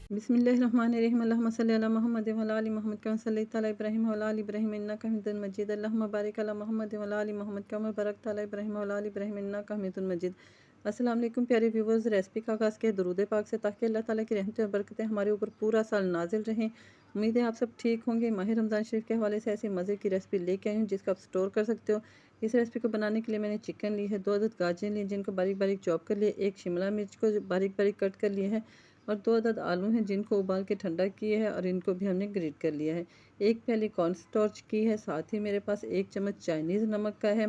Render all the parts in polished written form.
बिस्मिल्लाहिर्रहमानिर्रहीम अल्लाहुम्मा सल्लि अला मुहम्मद व अला आलि मुहम्मद कमा सल्लैता अला इब्राहीम व अला आलि इब्राहीम इन्नका हमीदुम मजीद। अल्लाहुम्मा बारिक अला मुहम्मद व अला आलि मुहम्मद कमा बारकता अला इब्राहीम व अला आलि इब्राहीम इन्नका हमीदुम मजीद। अस्सलाम वालेकुम प्यारे व्यूवर्स, रेसिपी का आगाज़ के दुरूद पाक से, ताकि अल्लाह ताला की रहमतें और बरकतें हमारे ऊपर पूरा साल नाजिल रहें। उम्मीद है आप सब ठीक होंगे। माह रमज़ान शरीफ के हवाले से ऐसी मज़े की रेसिपी लेके आई हूँ जिसको आप स्टोर कर सकते हो। इस रेसिपी को बनाने के लिए मैंने चिकन ली है, 2 अदद गाजर ली जिनको बारीक बारीक चॉप कर लिया, 1 शिमला मिर्च को बारीक बारीक कट कर लिया है और 2 अदद आलू हैं जिनको उबाल के ठंडा किया है और इनको भी हमने ग्रेट कर लिया है। 1 प्याली कॉर्नस्टार्च की है, साथ ही मेरे पास 1 चम्मच चाइनीज़ नमक का है।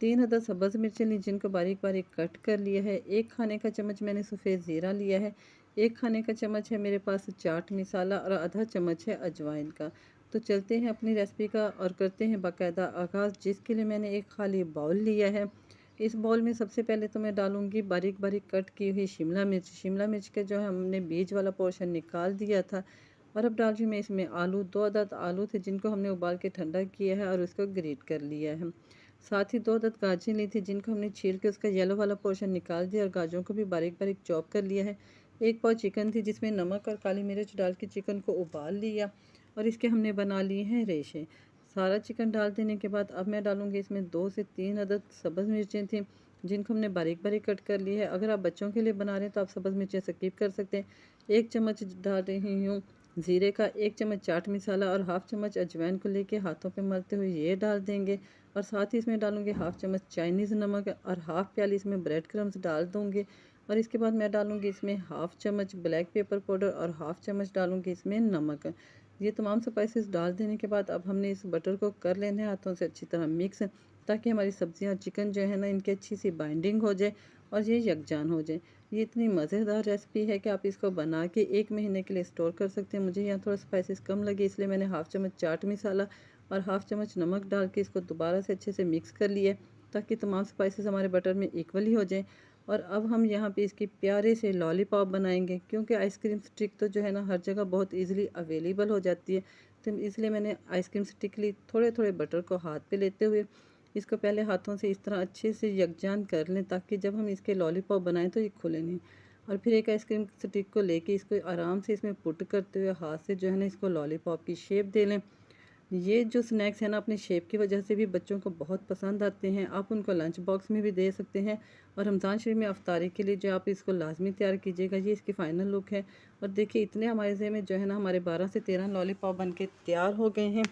3 अदद सब्ज़ मिर्चें ली जिनको बारीक बारीक कट कर लिया है। 1 खाने का चम्मच मैंने सफ़ेद ज़ीरा लिया है। 1 खाने का चम्मच है मेरे पास चाट मसाला और आधा चम्मच है अजवाइन का। तो चलते हैं अपनी रेसिपी का और करते हैं बाकायदा आगाज़, जिसके लिए मैंने एक खाली बाउल लिया है। इस बाउल में सबसे पहले तो मैं डालूँगी बारीक बारीक कट की हुई शिमला मिर्च। शिमला मिर्च के जो है हमने बीज वाला पोर्शन निकाल दिया था। और अब डाल रही मैं इसमें आलू, 2 अदद आलू थे जिनको हमने उबाल के ठंडा किया है और उसको ग्रेट कर लिया है। साथ ही 2 अदद गाजर ली थी जिनको हमने छील के उसका येलो वाला पोर्शन निकाल दिया और गाजरों को भी बारीक बारीक चॉप कर लिया है। 1 पाव चिकन थी जिसमें नमक और काली मिर्च डाल के चिकन को उबाल लिया और इसके हमने बना लिए हैं रेशे। सारा चिकन डाल देने के बाद अब मैं डालूँगी इसमें 2 से 3 अदद सब्ज़ मिर्चें थी जिनको हमने बारीक बारीक कट कर ली है। अगर आप बच्चों के लिए बना रहे हैं तो आप सब्ज़ मिर्चें स्किप कर सकते हैं। 1 चम्मच डाल रही हूँ ज़ीरे का, 1 चम्मच चाट मसाला और हाफ़ चम्मच अजवाइन को लेके हाथों पे मलते हुए ये डाल देंगे। और साथ ही इसमें डालूँगी हाफ़ चम्मच चाइनीज़ नमक और हाफ़ प्याली इसमें ब्रेड क्रम्स डाल दूँगी। और इसके बाद मैं डालूँगी इसमें हाफ़ चम्मच ब्लैक पेपर पाउडर और हाफ़ चम्मच डालूँगी इसमें नमक। ये तमाम स्पाइसेस डाल देने के बाद अब हमने इस बटर को कर लेना है हाथों से अच्छी तरह मिक्स, ताकि हमारी सब्जियां चिकन जो है ना इनकी अच्छी सी बाइंडिंग हो जाए और ये यकजान हो जाए। ये इतनी मज़ेदार रेसिपी है कि आप इसको बना के 1 महीने के लिए स्टोर कर सकते हैं। मुझे यहाँ थोड़ा स्पाइसेस कम लगे इसलिए मैंने हाफ़ चम्मच चाट मसाला और हाफ़ चम्मच नमक डाल के इसको दोबारा से अच्छे से मिक्स कर लिया, ताकि तमाम स्पाइसेस हमारे बटर में इक्वली हो जाए। और अब हम यहाँ पे इसकी प्यारे से लॉलीपॉप बनाएंगे, क्योंकि आइसक्रीम स्टिक तो जो है ना हर जगह बहुत इजीली अवेलेबल हो जाती है। तो इसलिए मैंने आइसक्रीम स्टिक ली। थोड़े थोड़े बटर को हाथ पे लेते हुए इसको पहले हाथों से इस तरह अच्छे से यकजान कर लें, ताकि जब हम इसके लॉलीपॉप बनाएं तो ये खुले नहीं। और फिर एक आइसक्रीम स्टिक को लेके इसको आराम से इसमें पुट करते हुए हाथ से जो है ना इसको लॉलीपॉप की शेप दे लें। ये जो स्नैक्स हैं ना अपनी शेप की वजह से भी बच्चों को बहुत पसंद आते हैं। आप उनको लंच बॉक्स में भी दे सकते हैं और रमज़ान शरीफ में अफ्तारी के लिए जो आप इसको लाजमी तैयार कीजिएगा। ये इसकी फ़ाइनल लुक है। और देखिए इतने हमारे ज़े में जो है ना हमारे 12 से 13 लॉलीपॉप बन के तैयार हो गए हैं।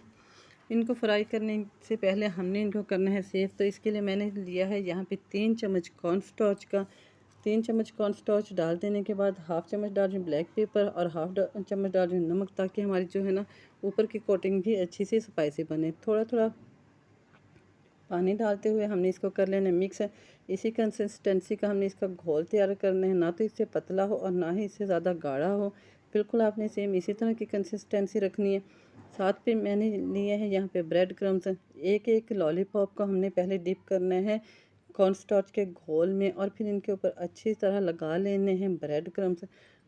इनको फ्राई करने से पहले हमने इनको करना है सेव। तो इसके लिए मैंने लिया है यहाँ पे 3 चम्मच कॉर्नस्टार्च का। 3 चम्मच कॉर्नस्टार्च डाल देने के बाद हाफ़ चम्मच डाल रही हूँ ब्लैक पेपर और हाफ़ चम्मच डाल रही हूँ नमक, ताकि हमारी जो है ना ऊपर की कोटिंग भी अच्छी सी स्पाइसी बने। थोड़ा थोड़ा पानी डालते हुए हमने इसको कर लेना मिक्स। इसी कंसिस्टेंसी का हमने इसका घोल तैयार करना है, ना तो इससे पतला हो और ना ही इससे ज़्यादा गाढ़ा हो। बिल्कुल आपने सेम इसी तरह की कंसिस्टेंसी रखनी है। साथ पे मैंने लिए हैं यहाँ पे ब्रेड क्रम्स। एक एक लॉलीपॉप को हमने पहले डिप करना है कॉर्नस्टार्च के घोल में और फिर इनके ऊपर अच्छी तरह लगा लेने हैं ब्रेड क्रम्स।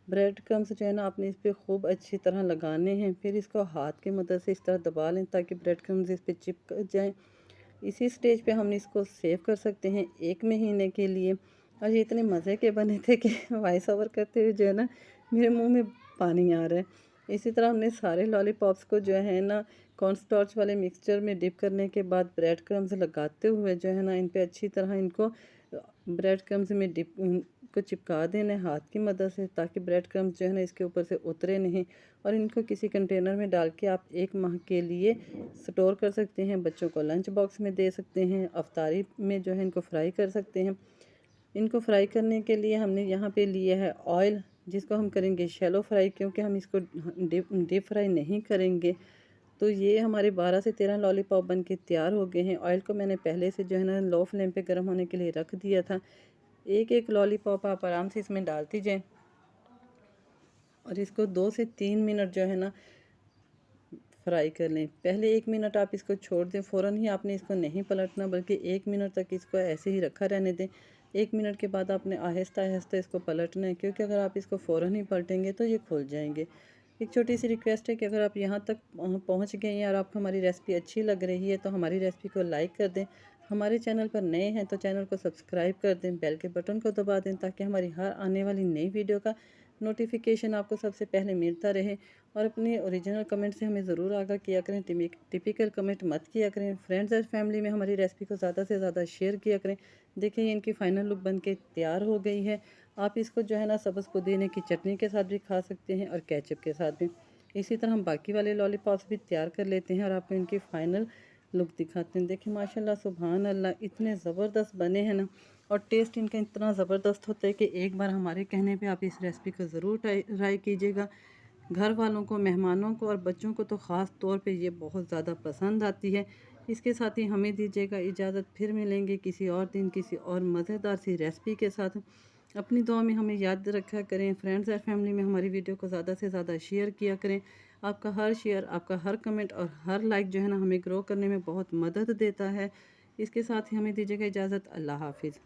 ब्रेड क्रम्स जो है ना आपने इस पर खूब अच्छी तरह लगाने हैं। फिर इसको हाथ की मदद से इस तरह दबा लें ताकि ब्रेड क्रम्स इस पर चिपक जाएँ। इसी स्टेज पे हम इसको सेव कर सकते हैं 1 महीने के लिए। और ये इतने मज़े के बने थे कि वॉइस ओवर करते हुए जो है ना मेरे मुंह में पानी आ रहा है। इसी तरह हमने सारे लॉलीपॉप्स को जो है ना कॉर्नस्टार्च वाले मिक्सचर में डिप करने के बाद ब्रेड क्रम्स लगाते हुए जो है ना इन पे अच्छी तरह इनको ब्रेड क्रम्स में डिप को चिपका देना है हाथ की मदद से, ताकि ब्रेड क्रम्स जो है ना इसके ऊपर से उतरे नहीं। और इनको किसी कंटेनर में डाल के आप 1 माह के लिए स्टोर कर सकते हैं। बच्चों को लंच बॉक्स में दे सकते हैं, अफ्तारी में जो है इनको फ्राई कर सकते हैं। इनको फ्राई करने के लिए हमने यहाँ पे लिया है ऑयल, जिसको हम करेंगे शैलो फ्राई, क्योंकि हम इसको डीप फ्राई नहीं करेंगे। तो ये हमारे 12 से 13 लॉलीपॉप बन के तैयार हो गए हैं। ऑयल को मैंने पहले से जो है ना लो फ्लेम पे गर्म होने के लिए रख दिया था। एक एक लॉलीपॉप आप आराम से इसमें डालती जाएँ और इसको 2 से 3 मिनट जो है ना फ्राई कर लें। पहले 1 मिनट आप इसको छोड़ दें, फ़ौरन ही आपने इसको नहीं पलटना, बल्कि 1 मिनट तक इसको ऐसे ही रखा रहने दें। 1 मिनट के बाद आपने आहिस्ता आहिस्ता इसको पलटना है, क्योंकि अगर आप इसको फ़ौरन ही पलटेंगे तो ये खुल जाएंगे। एक छोटी सी रिक्वेस्ट है कि अगर आप यहाँ तक पहुँच गए हैं और आपको हमारी रेसिपी अच्छी लग रही है तो हमारी रेसिपी को लाइक कर दें, हमारे चैनल पर नए हैं तो चैनल को सब्सक्राइब कर दें, बेल के बटन को दबा दें ताकि हमारी हर आने वाली नई वीडियो का नोटिफिकेशन आपको सबसे पहले मिलता रहे। और अपने ओरिजिनल कमेंट से हमें ज़रूर आगाह किया करें, टिपिकल कमेंट मत किया करें। फ्रेंड्स और फैमिली में हमारी रेसिपी को ज़्यादा से ज़्यादा शेयर किया करें। देखिए इनकी फ़ाइनल लुक बन के तैयार हो गई है। आप इसको जो है ना सब्ज़ पुदीने की चटनी के साथ भी खा सकते हैं और केचप के साथ भी। इसी तरह हम बाकी वाले लॉलीपॉप्स भी तैयार कर लेते हैं और आपको इनकी फ़ाइनल लुक दिखाते हैं। देखिए माशाल्लाह सुभान अल्लाह, इतने ज़बरदस्त बने हैं ना, और टेस्ट इनका इतना ज़बरदस्त होता है कि एक बार हमारे कहने पे आप इस रेसिपी को ज़रूर ट्राई कीजिएगा। घर वालों को, मेहमानों को और बच्चों को तो ख़ास तौर पे ये बहुत ज़्यादा पसंद आती है। इसके साथ ही हमें दीजिएगा इजाज़त, फिर मिलेंगे किसी और दिन किसी और मज़ेदार सी रेसिपी के साथ। अपनी दुआ में हमें याद रखा करें। फ्रेंड्स और फैमिली में हमारी वीडियो को ज़्यादा से ज़्यादा शेयर किया करें। आपका हर शेयर, आपका हर कमेंट और हर लाइक जो है ना हमें ग्रो करने में बहुत मदद देता है। इसके साथ ही हमें दीजिएगा इजाज़त। अल्लाह हाफ़िज़।